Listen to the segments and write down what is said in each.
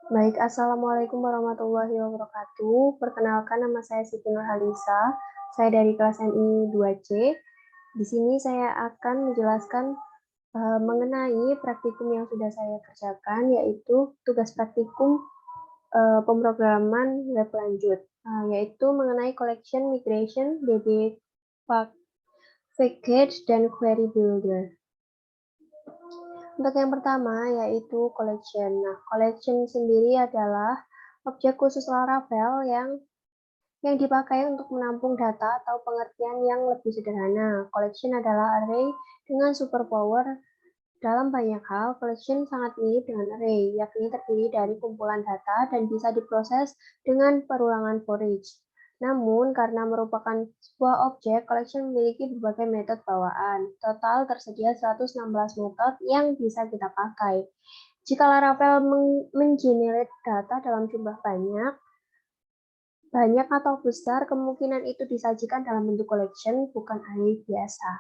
Baik, Assalamualaikum warahmatullahi wabarakatuh. Perkenalkan, nama saya Siti Nurhalisa. Saya dari kelas MI 2C. Di sini saya akan menjelaskan mengenai praktikum yang sudah saya kerjakan, yaitu tugas praktikum pemrograman web lanjut, yaitu mengenai collection, migration, DB package, dan query builder. Untuk yang pertama yaitu collection. Nah, collection sendiri adalah objek khusus Laravel yang dipakai untuk menampung data atau pengertian yang lebih sederhana. Collection adalah array dengan superpower. Dalam banyak hal, collection sangat mirip dengan array, yakni terdiri dari kumpulan data dan bisa diproses dengan perulangan for each. Namun, karena merupakan sebuah objek, collection memiliki berbagai metode bawaan. Total tersedia 116 metode yang bisa kita pakai. Jika Laravel menggenerate data dalam jumlah banyak atau besar, kemungkinan itu disajikan dalam bentuk collection, bukan array biasa.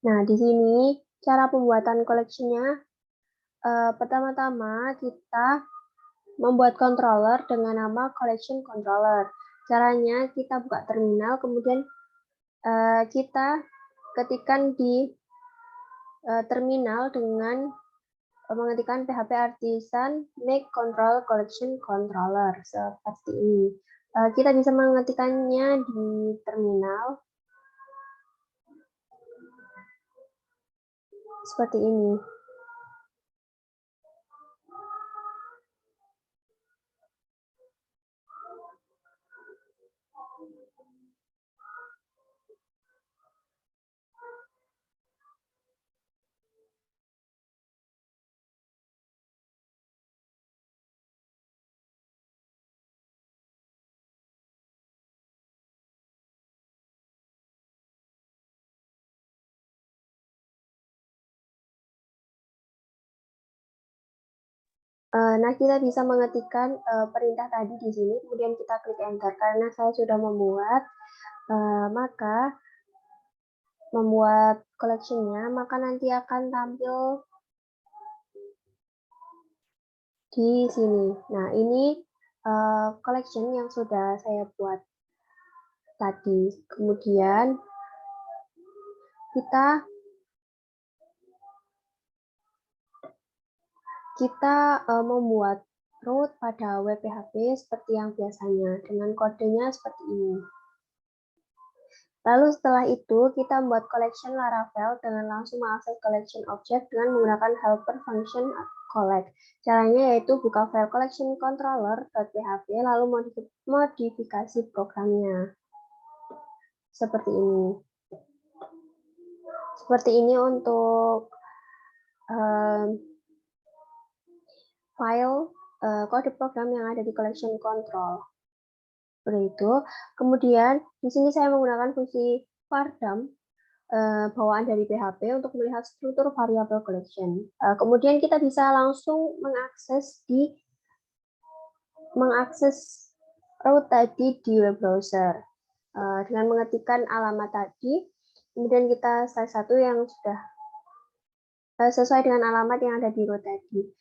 Nah, di sini cara pembuatan collection-nya, pertama-tama kita membuat controller dengan nama collection controller. Caranya kita buka terminal, kemudian kita ketikkan di terminal dengan mengetikkan PHP artisan make control collection controller seperti ini. Kita bisa mengetikkannya di terminal seperti ini. Nah, kita bisa mengetikkan perintah tadi di sini, kemudian kita klik enter. Karena saya sudah membuat, maka membuat collection-nya, maka nanti akan tampil di sini. Nah, ini collection yang sudah saya buat tadi. Kemudian kita membuat root pada web PHP seperti yang biasanya dengan kodenya seperti ini. Lalu setelah itu kita membuat collection Laravel dengan langsung mengakses collection object dengan menggunakan helper function collect. Caranya yaitu buka file collection controller.php lalu modifikasi programnya. Seperti ini. Seperti ini untuk file kode program yang ada di collection control. Seperti itu. Kemudian di sini saya menggunakan fungsi vardump bawaan dari PHP untuk melihat struktur variabel collection. Kemudian kita bisa langsung mengakses root tadi di web browser dengan mengetikkan alamat tadi. Kemudian kita salah satu yang sudah sesuai dengan alamat yang ada di root tadi.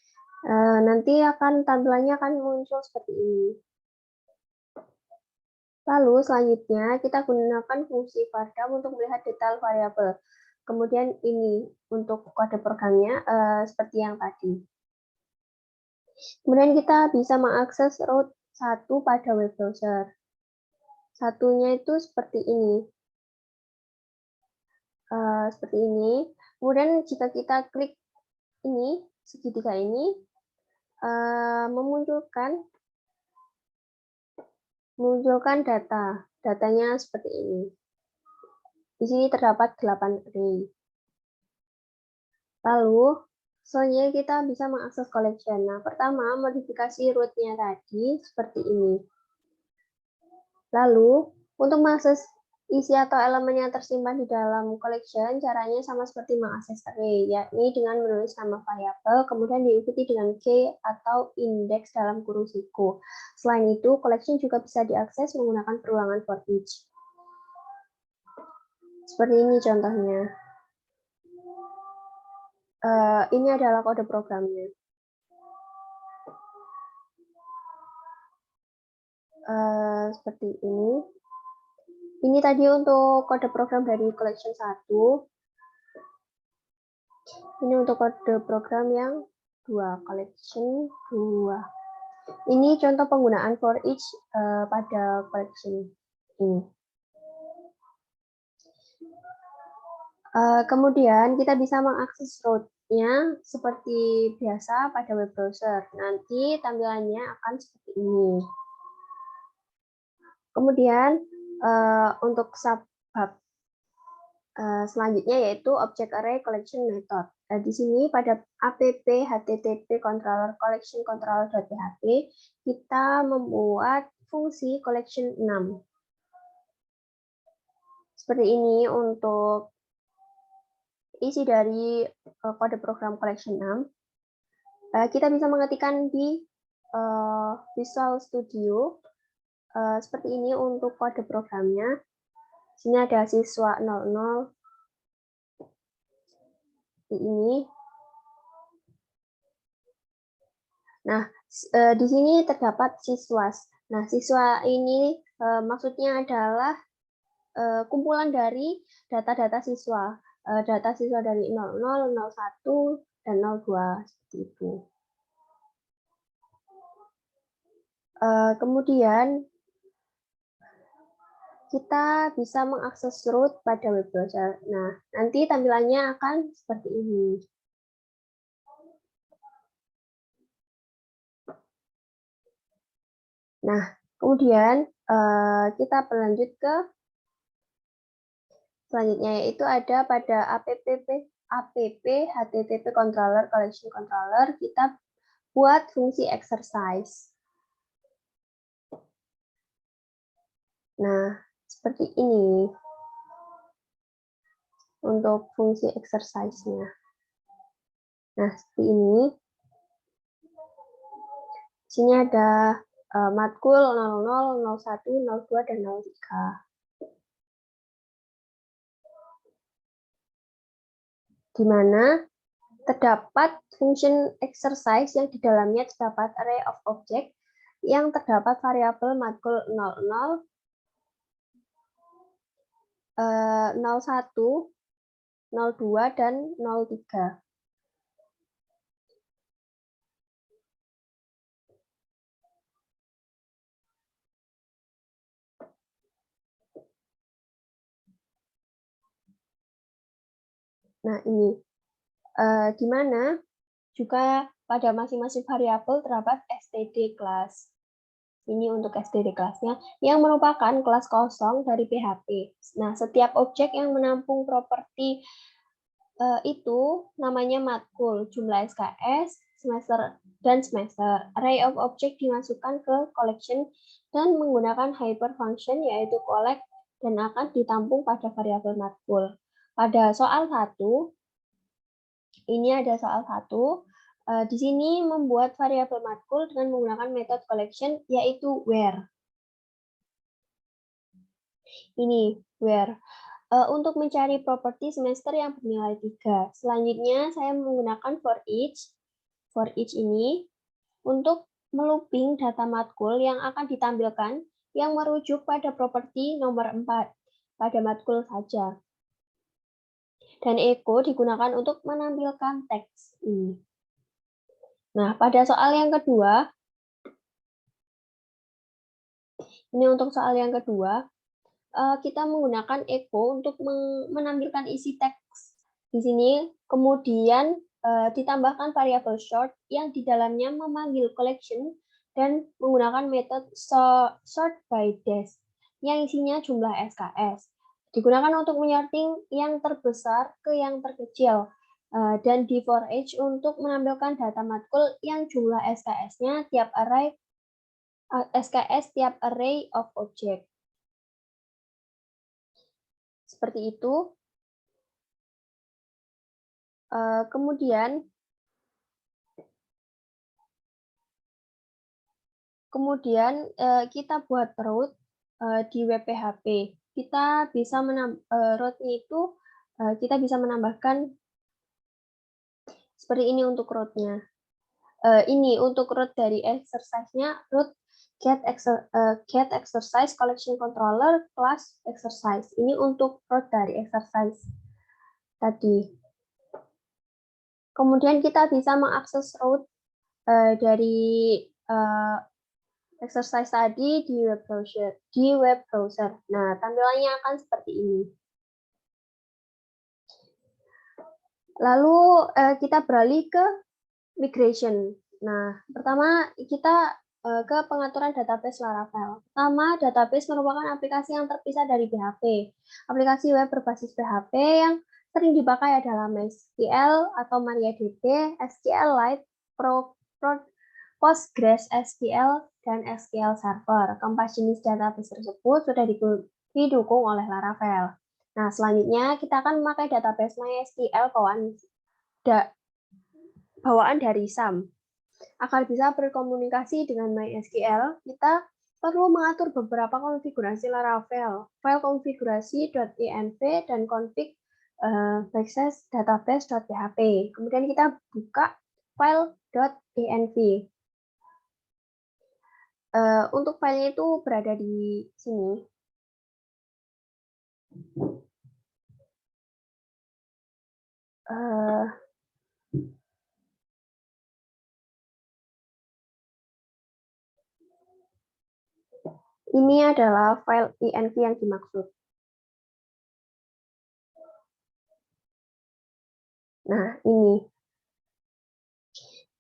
Nanti tampilannya akan muncul seperti ini. Lalu selanjutnya kita gunakan fungsi vardump untuk melihat detail variabel. Kemudian ini untuk kode programnya seperti yang tadi. Kemudian kita bisa mengakses root 1 pada web browser. Satunya itu seperti ini. Seperti ini. Kemudian jika kita klik ini, segitiga ini, memunculkan data. Datanya seperti ini. Di sini terdapat 8 array. Lalu, selanjutnya kita bisa mengakses collection. Nah, pertama, modifikasi root-nya tadi seperti ini. Lalu, untuk mengakses isi atau elemen yang tersimpan di dalam collection, caranya sama seperti mengakses array, yakni dengan menulis nama variabel, kemudian diikuti dengan key atau indeks dalam kurung siku. Selain itu, collection juga bisa diakses menggunakan perulangan for each. Seperti ini contohnya. Ini adalah kode programnya. seperti ini. Ini tadi untuk kode program dari collection 1. Ini untuk kode program yang 2, collection 2. Ini contoh penggunaan for each pada collection ini. Kemudian kita bisa mengakses root-nya seperti biasa pada web browser. Nanti tampilannya akan seperti ini. Kemudian untuk subbab selanjutnya yaitu object array collection method. Di sini pada app http controller collection controller.php kita membuat fungsi collection 6. Seperti ini untuk isi dari kode program collection 6. Kita bisa mengetikkan di Visual Studio seperti ini untuk kode programnya. Sini ada siswa 00 ini. Nah, di sini terdapat siswa. Nah, siswa ini maksudnya adalah kumpulan dari data-data siswa. Data siswa dari 00, 01, dan 02 seperti itu. Kemudian kita bisa mengakses root pada web browser. Nah, nanti tampilannya akan seperti ini. Nah, kemudian kita berlanjut ke selanjutnya, yaitu ada pada app http controller collection controller, kita buat fungsi exercise. Nah, seperti ini untuk fungsi exercise-nya. Nah, seperti ini. Sini ada matkul 00, 01, 02, dan 03. Di mana terdapat function exercise yang di dalamnya terdapat array of object yang terdapat variabel matkul 00, 01, 02, dan 03. Nah, ini di mana juga pada masing-masing variabel terdapat std class. Ini untuk std class-nya yang merupakan kelas kosong dari PHP. Nah, setiap objek yang menampung properti itu namanya matkul, jumlah SKS, semester, dan semester. Array of object dimasukkan ke collection dan menggunakan hyperfunction yaitu collect dan akan ditampung pada variabel matkul. Pada soal 1, ini ada soal 1, di sini membuat variabel matkul dengan menggunakan metode collection yaitu where. Ini where. Untuk mencari properti semester yang bernilai 3. Selanjutnya saya menggunakan for each. For each ini untuk melooping data matkul yang akan ditampilkan yang merujuk pada properti nomor 4 pada matkul saja. Dan echo digunakan untuk menampilkan teks ini. Nah, pada soal yang kedua, ini untuk soal yang kedua, kita menggunakan echo untuk menampilkan isi teks di sini, kemudian ditambahkan variabel short yang di dalamnya memanggil collection dan menggunakan metode sort by dash yang isinya jumlah SKS. Digunakan untuk menyorting yang terbesar ke yang terkecil, dan di for each untuk menampilkan data matkul yang jumlah SKS-nya tiap array SKS tiap array of object. Seperti itu. Kemudian kita buat root di web PHP. Kita bisa root-nya itu kita bisa menambahkan seperti ini untuk root-nya. Ini untuk root dari exercise-nya, root get exercise collection controller class exercise. Ini untuk root dari exercise tadi. Kemudian kita bisa mengakses root dari exercise tadi di web browser. Nah, tampilannya akan seperti ini. Lalu kita beralih ke migration. Nah, pertama kita ke pengaturan database Laravel. Pertama, database merupakan aplikasi yang terpisah dari PHP. Aplikasi web berbasis PHP yang sering dipakai adalah MySQL atau MariaDB, SQLite, PostgreSQL, dan SQL Server. Keempat jenis database tersebut sudah didukung oleh Laravel. Nah, selanjutnya kita akan memakai database MySQL bawaan dari SAM. Agar bisa berkomunikasi dengan MySQL, kita perlu mengatur beberapa konfigurasi Laravel, file konfigurasi.env dan config database.php. Kemudian kita buka file .env. Untuk filenya itu berada di sini. Ini adalah file env yang dimaksud. Nah, ini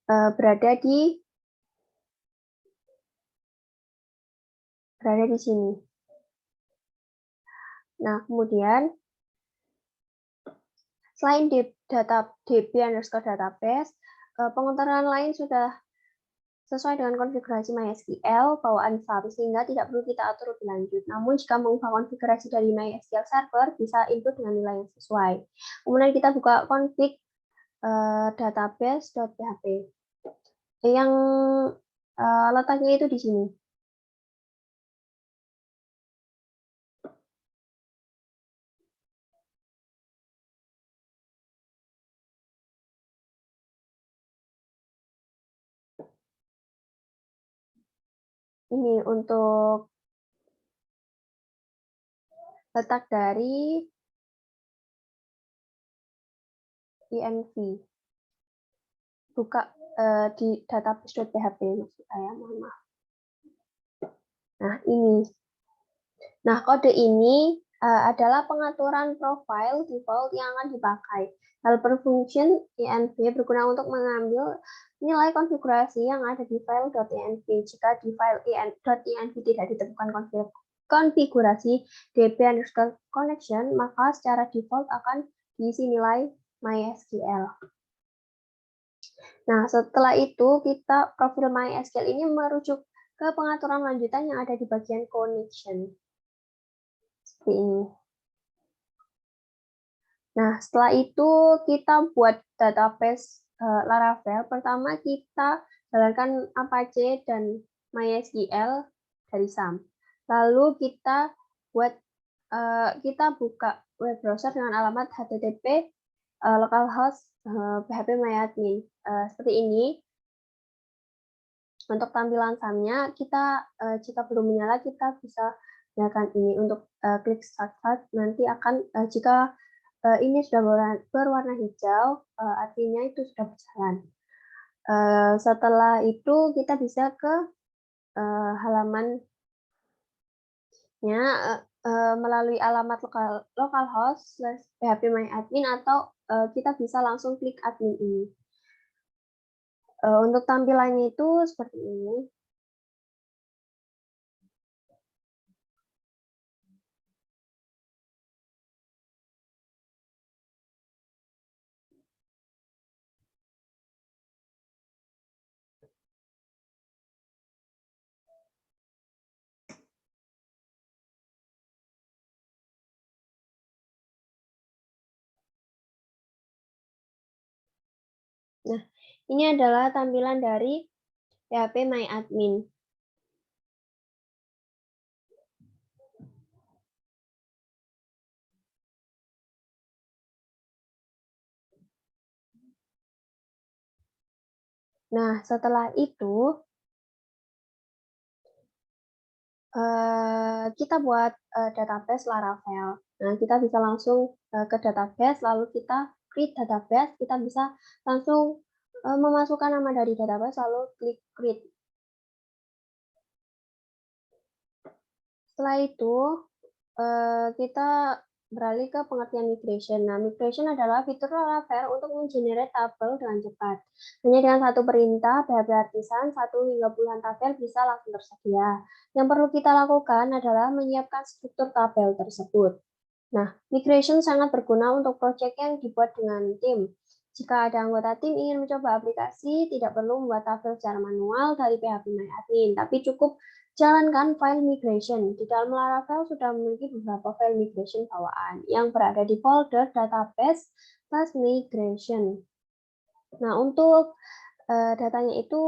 berada di sini. Nah, kemudian selain di db_database, pengaturan lain sudah sesuai dengan konfigurasi MySQL bawaan SAM, sehingga tidak perlu kita atur lebih lanjut. Namun, jika mengubah konfigurasi dari MySQL Server, bisa input dengan nilai yang sesuai. Kemudian kita buka config database.php. Yang letaknya itu di sini. Ini untuk letak dari env. Buka di database.php maksud saya, mohon maaf. Nah, ini. Nah, kode ini adalah pengaturan profile default yang akan dipakai. Helper function env berguna untuk mengambil nilai konfigurasi yang ada di file .env. Jika di file .env tidak ditemukan konfigurasi db_connection, maka secara default akan diisi nilai MySQL. Nah, setelah itu kita profil MySQL ini merujuk ke pengaturan lanjutan yang ada di bagian connection. Seperti ini. Nah, setelah itu kita buat database Laravel. Pertama kita jalankan Apache dan MySQL dari SAM. Lalu kita buka web browser dengan alamat http localhost php_myadmin. Seperti ini. Untuk tampilan SAM-nya, kita jika belum menyala, kita bisa nyalakan ini. Untuk klik start, nanti akan jika ini sudah berwarna hijau, artinya itu sudah berjalan. Setelah itu kita bisa ke halamannya melalui alamat localhost /php_myadmin atau kita bisa langsung klik admin ini. Untuk tampilannya itu seperti ini. Nah, ini adalah tampilan dari php_myadmin. Nah, setelah itu kita buat database Laravel. Nah, kita bisa langsung ke database, lalu kita create database, kita bisa langsung memasukkan nama dari database, lalu klik create. Setelah itu, kita beralih ke pengertian migration. Nah, migration adalah fitur Laravel untuk mengenerate tabel dengan cepat. Hanya dengan satu perintah, PHP Artisan, 1 hingga puluhan tabel bisa langsung tersedia. Yang perlu kita lakukan adalah menyiapkan struktur tabel tersebut. Nah, migration sangat berguna untuk proyek yang dibuat dengan tim. Jika ada anggota tim ingin mencoba aplikasi, tidak perlu membuat tabel secara manual dari PHP MyAdmin, tapi cukup jalankan file migration. Di dalam Laravel sudah memiliki beberapa file migration bawaan yang berada di folder database plus migration. Nah, untuk datanya itu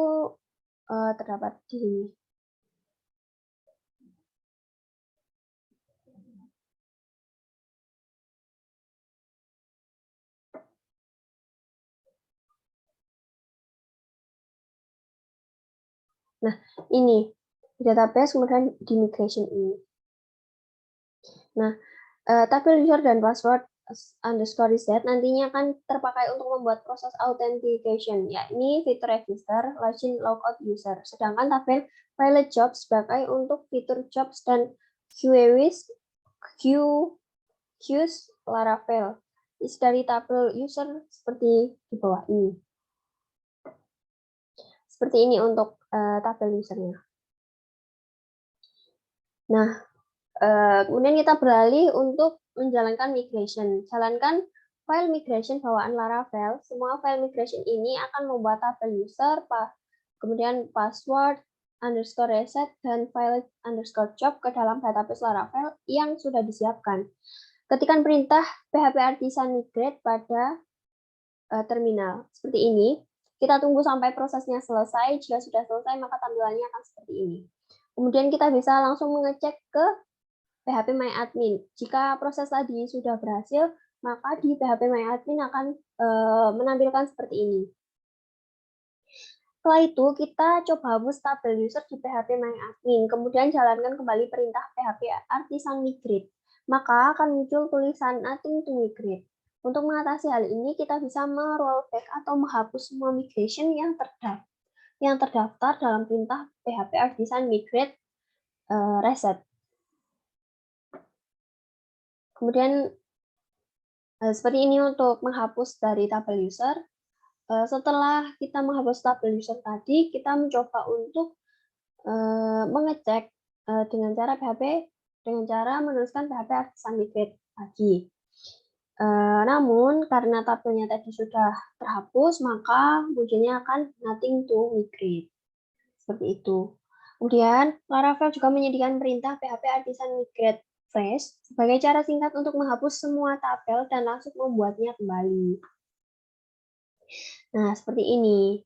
terdapat di sini. Nah, ini database kemudian di migration ini. Nah, tabel user dan password underscore reset nantinya akan terpakai untuk membuat proses authentication, yakni fitur register, login, logout user. Sedangkan tabel file jobs sebagai untuk fitur jobs dan queries, queues Laravel. Isi dari tabel user seperti di bawah ini. Seperti ini untuk tabel usernya. Nah, kemudian kita beralih untuk menjalankan migration. Jalankan file migration bawaan Laravel. Semua file migration ini akan membuat tabel user, kemudian password, underscore reset, dan file underscore job ke dalam database Laravel yang sudah disiapkan. Ketikkan perintah PHP Artisan migrate pada terminal. Seperti ini. Kita tunggu sampai prosesnya selesai. Jika sudah selesai, maka tampilannya akan seperti ini. Kemudian kita bisa langsung mengecek ke PHP MyAdmin. Jika proses tadi sudah berhasil, maka di PHP MyAdmin akan menampilkan seperti ini. Setelah itu, kita coba hapus tabel user di PHP MyAdmin, kemudian jalankan kembali perintah PHP Artisan migrate. Maka akan muncul tulisan nothing to migrate. Untuk mengatasi hal ini, kita bisa merollback atau menghapus semua migration yang terdaftar dalam perintah PHP Artisan migrate reset. Kemudian seperti ini untuk menghapus dari tabel user. Setelah kita menghapus tabel user tadi, kita mencoba untuk mengecek dengan cara menuliskan PHP Artisan migrate lagi. Namun karena tabelnya tadi sudah terhapus, maka munculnya akan nothing to migrate. Seperti itu. Kemudian Laravel juga menyediakan perintah PHP Artisan migrate fresh sebagai cara singkat untuk menghapus semua tabel dan langsung membuatnya kembali. Nah, seperti ini.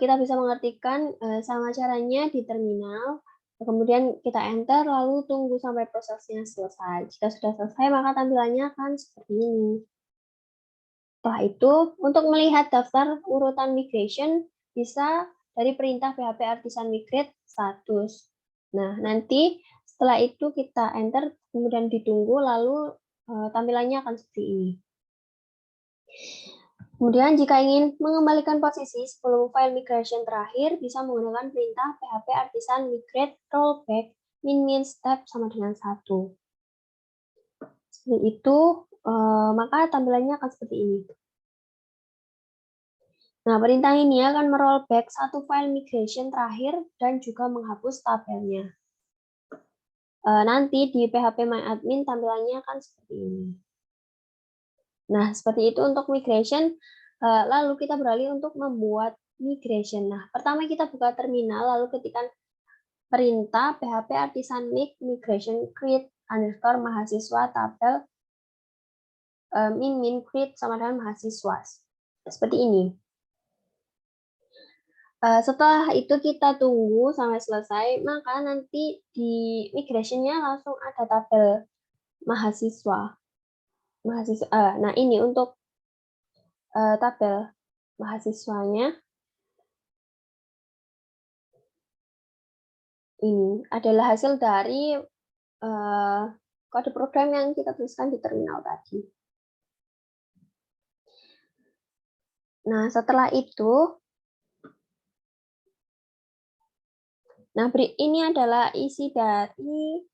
Kita bisa mengartikan sama caranya di terminal. Kemudian kita enter, lalu tunggu sampai prosesnya selesai. Jika sudah selesai, maka tampilannya akan seperti ini. Setelah itu, untuk melihat daftar urutan migration, bisa dari perintah PHP Artisan migrate status. Nah, nanti setelah itu kita enter, kemudian ditunggu, lalu tampilannya akan seperti ini. Kemudian jika ingin mengembalikan posisi sebelum file migration terakhir, bisa menggunakan perintah PHP Artisan migrate rollback min step sama dengan 1. Seperti itu, maka tampilannya akan seperti ini. Nah, perintah ini akan merollback satu file migration terakhir dan juga menghapus tabelnya. Nanti di PHP MyAdmin tampilannya akan seperti ini. Nah, seperti itu untuk migration. Lalu kita beralih untuk membuat migration. Nah, pertama kita buka terminal, lalu ketikkan perintah PHP Artisan migration create underscore mahasiswa tabel min create sama dengan mahasiswa. Seperti ini. Setelah itu kita tunggu sampai selesai, maka nanti di migration-nya langsung ada tabel mahasiswa. Nah, ini untuk tabel mahasiswanya. ini adalah hasil dari kode program yang kita tuliskan di terminal tadi. Nah, setelah itu, ini adalah isi dari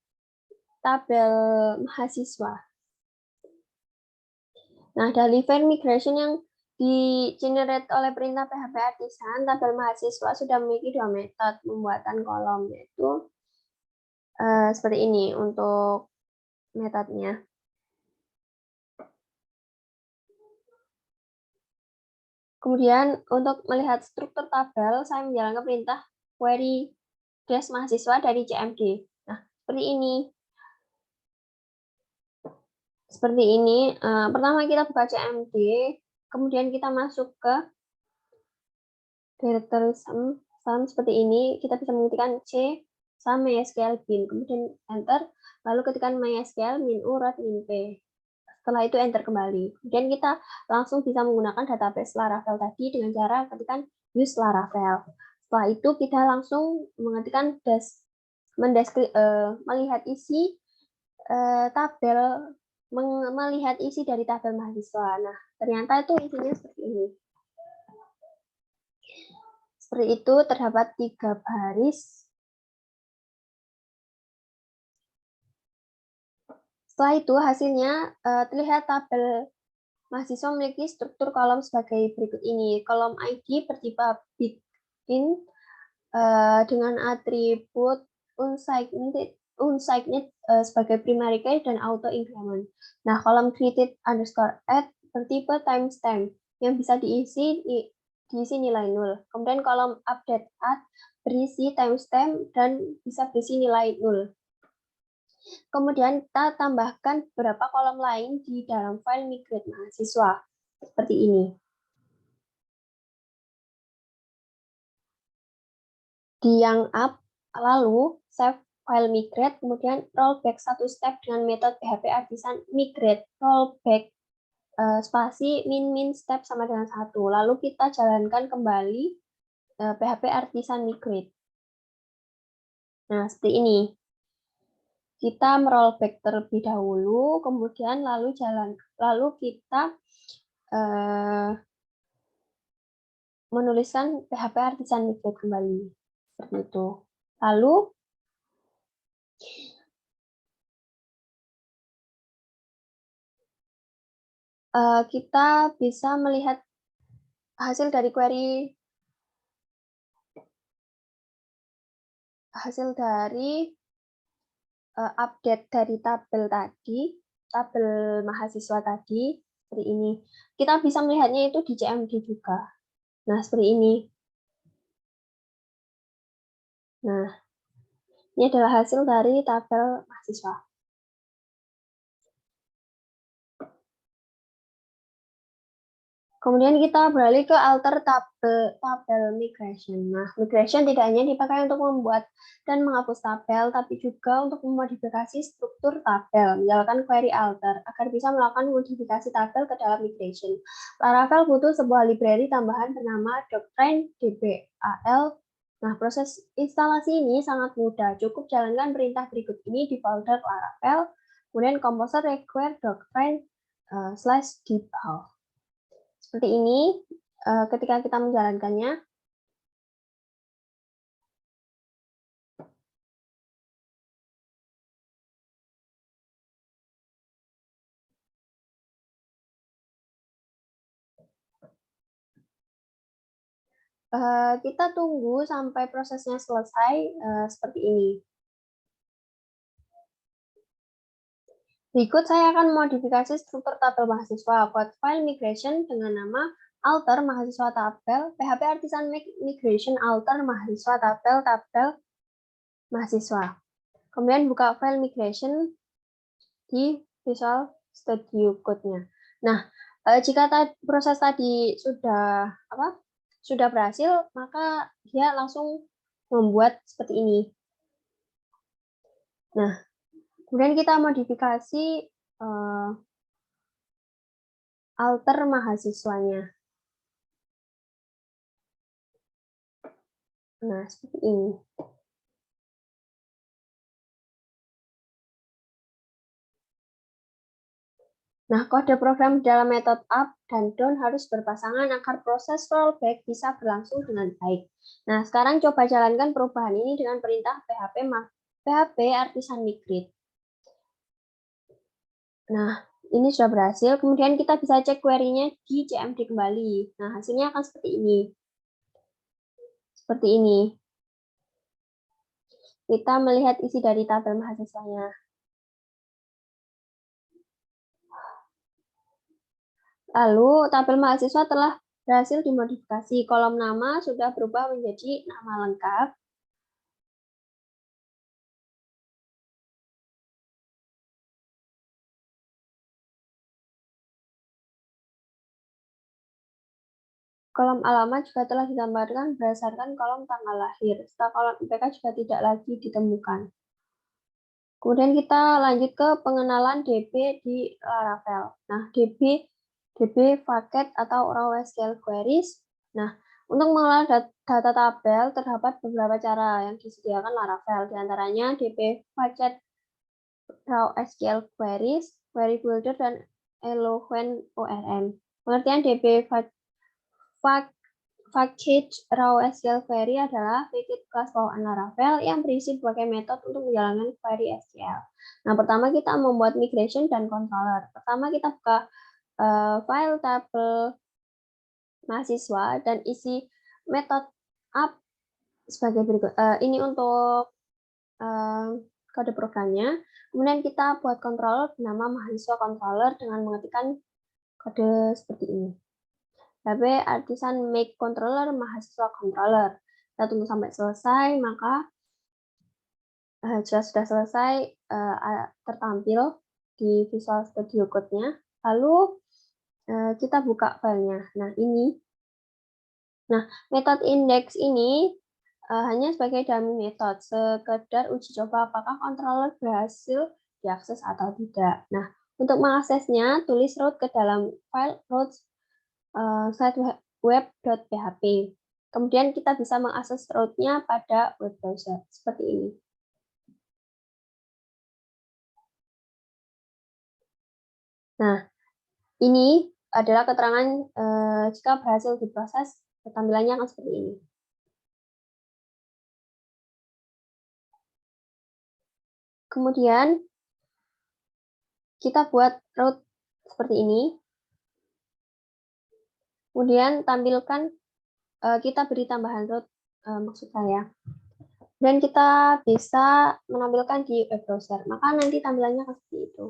tabel mahasiswa. Nah, dari file migration yang di-generate oleh perintah PHP Artisan, tabel mahasiswa sudah memiliki dua metode pembuatan kolom, yaitu seperti ini untuk metodenya. Kemudian untuk melihat struktur tabel, saya menjalankan perintah query dash mahasiswa dari CMD. Nah, seperti ini. Seperti ini. Pertama kita buka CMD, kemudian kita masuk ke directory sum seperti ini. Kita bisa mengetikkan C sum mysql bin, kemudian enter, lalu ketikkan mysql min u root min p. Setelah itu enter kembali. Kemudian kita langsung bisa menggunakan database Laravel tadi dengan cara ketikkan use Laravel. Setelah itu kita langsung mengetikkan melihat isi tabel, melihat isi dari tabel mahasiswa. Nah, ternyata itu isinya seperti ini. Seperti itu, terdapat 3 baris. Setelah itu hasilnya terlihat tabel mahasiswa memiliki struktur kolom sebagai berikut ini. Kolom ID bertipe begin dengan atribut unsigned sebagai primary key dan auto increment. Nah, kolom greeted underscore add bertipe timestamp yang bisa diisi nilai 0. Kemudian kolom update add berisi timestamp dan bisa berisi nilai 0. Kemudian kita tambahkan beberapa kolom lain di dalam file migrate mahasiswa, seperti ini. Di yang up, lalu save file migrate, kemudian rollback satu step dengan metode PHP Artisan migrate, rollback spasi min step sama dengan 1. Lalu kita jalankan kembali PHP Artisan migrate. Nah, seperti ini. Kita merollback terlebih dahulu, kemudian lalu kita menuliskan PHP Artisan migrate kembali, seperti itu. Lalu kita bisa melihat hasil dari update dari tabel mahasiswa tadi, seperti ini. Kita bisa melihatnya itu di CMD juga. Nah, seperti ini. Nah, ini adalah hasil dari tabel mahasiswa. Kemudian kita beralih ke alter tabel migration. Nah, migration tidak hanya dipakai untuk membuat dan menghapus tabel, tapi juga untuk memodifikasi struktur tabel, misalkan query alter, agar bisa melakukan modifikasi tabel ke dalam migration. Laravel butuh sebuah library tambahan bernama Doctrine DBAL. Nah, proses instalasi ini sangat mudah. Cukup jalankan perintah berikut ini di folder Laravel, kemudian composer require Doctrine /debug. Seperti ini, ketika kita menjalankannya, kita tunggu sampai prosesnya selesai seperti ini. Berikut saya akan modifikasi struktur tabel mahasiswa. Buat file migration dengan nama alter mahasiswa tabel, PHP Artisan migration alter mahasiswa tabel mahasiswa. Kemudian buka file migration di Visual Studio Code-nya. Nah, jika proses tadi sudah berhasil, maka dia langsung membuat seperti ini. Nah, kemudian kita modifikasi alter mahasiswanya. Nah, seperti ini. Nah, kode program dalam metode up dan down harus berpasangan agar proses rollback bisa berlangsung dengan baik. Nah, sekarang coba jalankan perubahan ini dengan perintah php artisan migrate. Nah, ini sudah berhasil. Kemudian kita bisa cek query-nya di CMD kembali. Nah, hasilnya akan seperti ini. Seperti ini. Kita melihat isi dari tabel mahasiswanya. Lalu, tabel mahasiswa telah berhasil dimodifikasi. Kolom nama sudah berubah menjadi nama lengkap. Kolom alamat juga telah ditambahkan berdasarkan kolom tanggal lahir. Setelah kolom IPK juga tidak lagi ditemukan. Kemudian kita lanjut ke pengenalan DB di Laravel. Nah, DB paket atau raw SQL queries. Nah, untuk mengelola data tabel terdapat beberapa cara yang disediakan Laravel. Di antaranya DB paket raw SQL queries, query builder, dan Eloquent ORM. Pengertian DB package raw SQL query adalah package kelas bawaan Laravel yang berisi berbagai metode untuk menjalankan query SQL. Nah, pertama kita membuat migration dan controller. Pertama kita buka file tabel mahasiswa dan isi metode up sebagai berikut. Ini untuk kode programnya. Kemudian kita buat controller bernama mahasiswa controller dengan mengetikkan kode seperti ini. HP artisan make controller mahasiswa controller. Kita tunggu sampai selesai, maka jika sudah selesai tertampil di Visual Studio Code-nya. Lalu kita buka filenya. Nah, ini. Nah, metode index ini hanya sebagai dummy method, sekedar uji coba apakah controller berhasil diakses atau tidak. Nah, untuk mengaksesnya, tulis root ke dalam file root site web.php. Kemudian kita bisa mengakses root-nya pada web browser, seperti ini. Nah, ini adalah keterangan jika berhasil diproses, tampilannya akan seperti ini. Kemudian, kita buat root seperti ini. Kemudian, tampilkan, kita beri tambahan root, maksud saya. Dan kita bisa menampilkan di web browser. Maka nanti tampilannya akan seperti itu.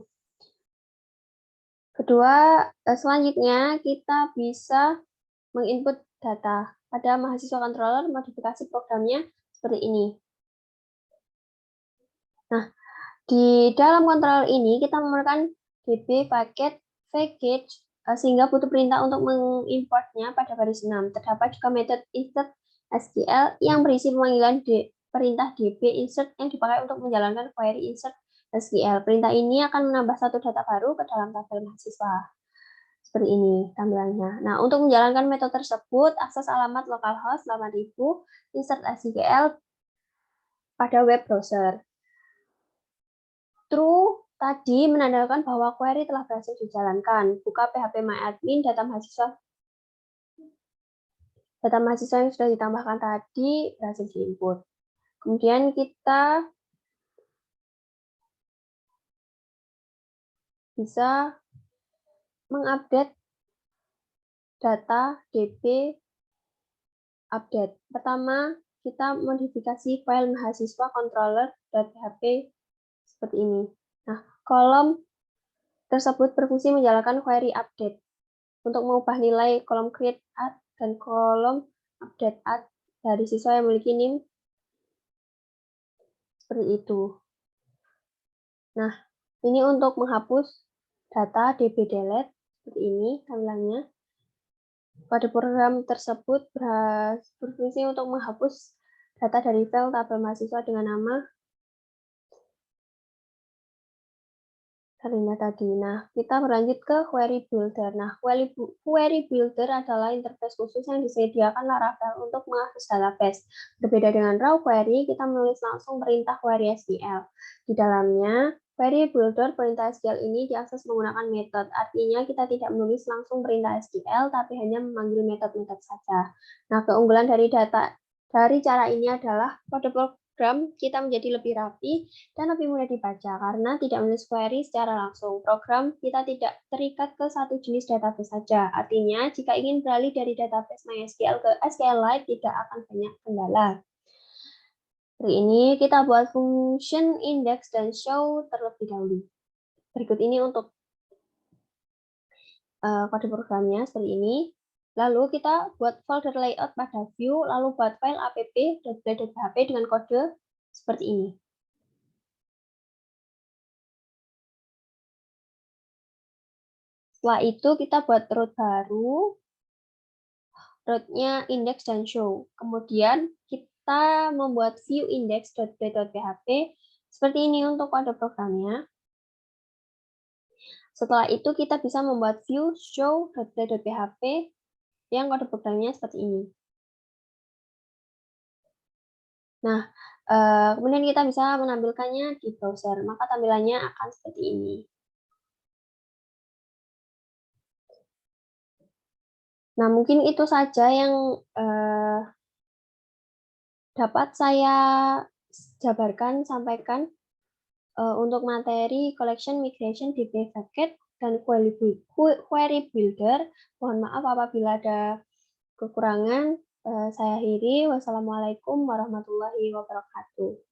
Kedua, selanjutnya kita bisa menginput data. Pada mahasiswa controller, modifikasi programnya seperti ini. Nah, di dalam controller ini kita memerlukan db paket package sehingga butuh perintah untuk mengimportnya pada baris 6. Terdapat juga metode insert SQL yang berisi pemanggilan perintah db insert yang dipakai untuk menjalankan query insert SQL. Perintah ini akan menambah satu data baru ke dalam tabel mahasiswa. Seperti ini tampilannya. Nah, untuk menjalankan metode tersebut, akses alamat localhost 8000, insert SQL pada web browser. True tadi menandakan bahwa query telah berhasil dijalankan. Buka phpMyAdmin, data mahasiswa yang sudah ditambahkan tadi berhasil diinput. Kemudian kita bisa mengupdate data db update. Pertama, kita modifikasi file mahasiswa controller.php seperti ini. Nah, kolom tersebut berfungsi menjalankan query update untuk mengubah nilai kolom create add dan kolom update add dari siswa yang memiliki NIM seperti itu. Nah, ini untuk menghapus data db delete seperti ini tampilannya. Pada program tersebut berfungsi untuk menghapus data dari file tabel mahasiswa dengan nama Karina tadi. Nah, kita berlanjut ke query builder. Nah, query builder adalah interface khusus yang disediakan Laravel untuk mengakses database. Berbeda dengan raw query, kita menulis langsung perintah query SQL. Di dalamnya Query Builder perintah SQL ini diakses menggunakan metode, artinya kita tidak menulis langsung perintah SQL, tapi hanya memanggil metode-metode saja. Nah, keunggulan dari cara ini adalah kode program kita menjadi lebih rapi dan lebih mudah dibaca karena tidak menulis query secara langsung. Program kita tidak terikat ke satu jenis database saja. Artinya, jika ingin beralih dari database MySQL ke SQLite tidak akan banyak kendala. Hari ini kita buat function index dan show terlebih dahulu. Berikut ini untuk kode programnya seperti ini. Lalu kita buat folder layout pada view, lalu buat file app.play.php dengan kode seperti ini. Setelah itu kita buat root baru, rootnya index dan show. Kemudian kita membuat view index.play.php seperti ini untuk kode programnya. Setelah itu kita bisa membuat view show.play.php yang kode programnya seperti ini. Nah, kemudian kita bisa menampilkannya di browser, maka tampilannya akan seperti ini. Nah, mungkin itu saja yang dapat saya jabarkan, sampaikan untuk materi collection, migration, DB bucket, dan query builder. Mohon maaf apabila ada kekurangan. Saya akhiri. Wassalamualaikum warahmatullahi wabarakatuh.